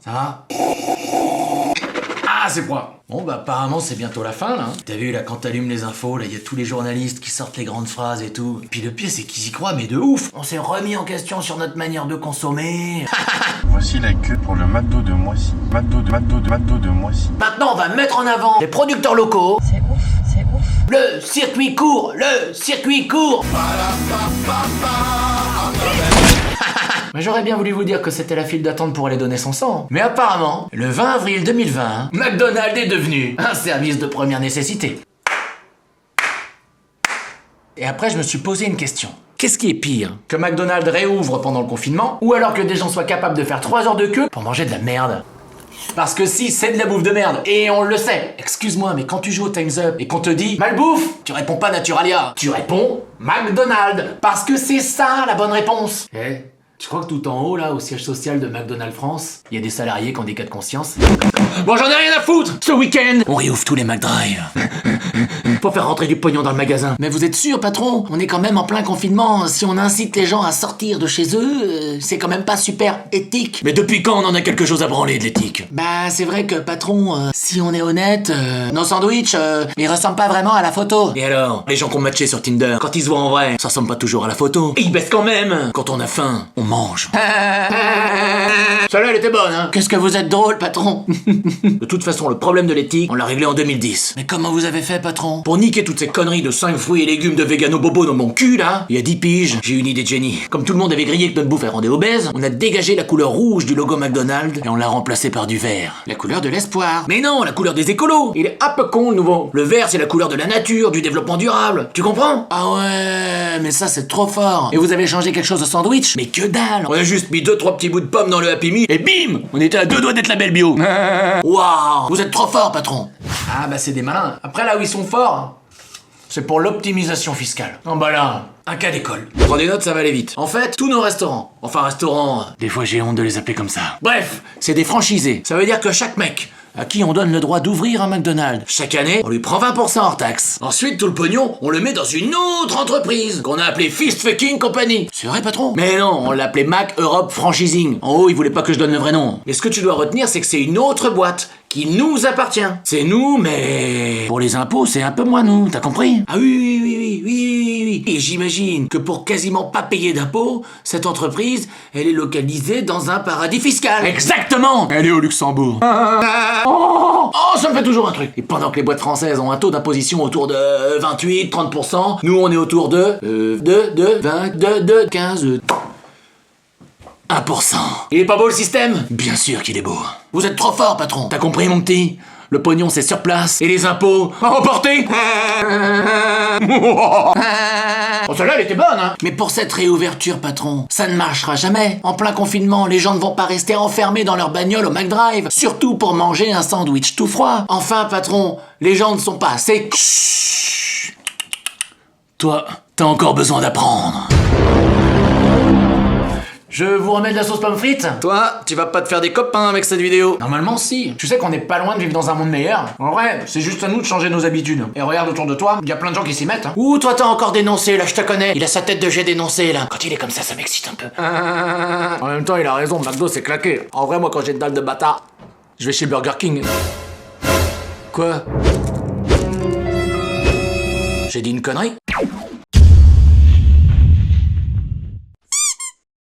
Ça va? Ah, c'est froid. Bon, bah apparemment c'est bientôt la fin là. T'as vu là, quand t'allumes les infos, là, y a tous les journalistes qui sortent les grandes phrases et tout. Puis le pire c'est qu'ils y croient, mais de ouf. On s'est remis en question sur notre manière de consommer. Voici la queue pour le McDo de Moissy. McDo de Moissy. Maintenant on va mettre en avant les producteurs locaux. C'est ouf, c'est ouf. Le circuit court, le circuit court. Mais j'aurais bien voulu vous dire que c'était la file d'attente pour aller donner son sang. Mais apparemment, le 20 avril 2020, McDonald's est devenu un service de première nécessité. Et après, je me suis posé une question. Qu'est-ce qui est pire? Que McDonald's réouvre pendant le confinement, ou alors que des gens soient capables de faire 3 heures de queue pour manger de la merde? Parce que si, c'est de la bouffe de merde, et on le sait. Excuse-moi, mais quand tu joues au Time's Up et qu'on te dit malbouffe, tu réponds pas Naturalia, tu réponds McDonald's, parce que c'est ça la bonne réponse. Tu crois que tout en haut, là, au siège social de McDonald's France, il y a des salariés qui ont des cas de conscience? Bon, j'en ai rien à foutre! Ce week-end, on réouvre tous les McDrive. Pour faire rentrer du pognon dans le magasin. Mais vous êtes sûr, patron? On est quand même en plein confinement. Si on incite les gens à sortir de chez eux, c'est quand même pas super éthique. Mais depuis quand on en a quelque chose à branler de l'éthique? Bah, c'est vrai que, patron, si on est honnête, nos sandwichs, ils ressemblent pas vraiment à la photo. Et alors? Les gens qu'on matché sur Tinder, quand ils se voient en vrai, ça ressemble pas toujours à la photo. Et ils baissent quand même! Quand on a faim, on mange. Celle-là, elle était bonne, hein? Qu'est-ce que vous êtes drôle, patron? De toute façon, le problème de l'éthique, on l'a réglé en 2010. Mais comment vous avez fait, patron? Pour niquer toutes ces conneries de 5 fruits et légumes de végano bobo dans mon cul, là, il y a 10 piges, j'ai une idée de génie. Comme tout le monde avait grillé que notre bouffe elle rendait obèse, on a dégagé la couleur rouge du logo McDonald's et on l'a remplacé par du vert. La couleur de l'espoir. Mais non, la couleur des écolos. Il est un peu con, le nouveau. Le vert, c'est la couleur de la nature, du développement durable. Tu comprends? Ah ouais, mais ça, c'est trop fort. Et vous avez changé quelque chose au sandwich? Mais que dalle. On a juste mis 2-3 petits bouts de pommes dans le Happy Meal et bim! On était à 2 doigts d'être label bio. Waouh! Vous êtes trop fort, patron. Ah bah c'est des malins. Après là où ils sont forts, c'est pour l'optimisation fiscale. Oh bah là, un cas d'école. Prenez note, ça va aller vite. En fait, tous nos restaurants, des fois j'ai honte de les appeler comme ça. Bref, c'est des franchisés. Ça veut dire que chaque mec à qui on donne le droit d'ouvrir un McDonald's, chaque année, on lui prend 20% hors taxe. Ensuite, tout le pognon, on le met dans une autre entreprise qu'on a appelée Fist Fucking Company. C'est vrai, patron? Mais non, on l'appelait Mac Europe Franchising. En haut, il voulait pas que je donne le vrai nom. Et ce que tu dois retenir, c'est que c'est une autre boîte qui nous appartient. C'est nous, mais pour les impôts, c'est un peu moins nous, t'as compris? Ah oui. Et j'imagine que pour quasiment pas payer d'impôts, cette entreprise, elle est localisée dans un paradis fiscal. Exactement! Elle est au Luxembourg. Oh, ça me fait toujours un truc. Et pendant que les boîtes françaises ont un taux d'imposition autour de 28-30%, nous on est autour de 15... 1%. Il est pas beau le système? Bien sûr qu'il est beau. Vous êtes trop fort, patron. T'as compris, mon petit? Le pognon, c'est sur place. Et les impôts, à emporter. Oh, celle-là, elle était bonne, hein. Mais pour cette réouverture, patron, ça ne marchera jamais. En plein confinement, les gens ne vont pas rester enfermés dans leur bagnole au McDrive. Surtout pour manger un sandwich tout froid. Enfin, patron, les gens ne sont pas assez... Chut. Toi, t'as encore besoin d'apprendre. Je vous remets de la sauce pomme frite? Toi, tu vas pas te faire des copains avec cette vidéo. Normalement, si. Tu sais qu'on n'est pas loin de vivre dans un monde meilleur. En vrai, c'est juste à nous de changer nos habitudes. Et regarde autour de toi, il y a plein de gens qui s'y mettent. Hein. Ouh, toi t'as encore dénoncé, là, je te connais. Il a sa tête de j'ai dénoncé, là. Quand il est comme ça m'excite un peu. En même temps, il a raison, McDo, c'est claqué. En vrai, moi, quand j'ai une dalle de bâtard, je vais chez Burger King. Quoi? J'ai dit une connerie?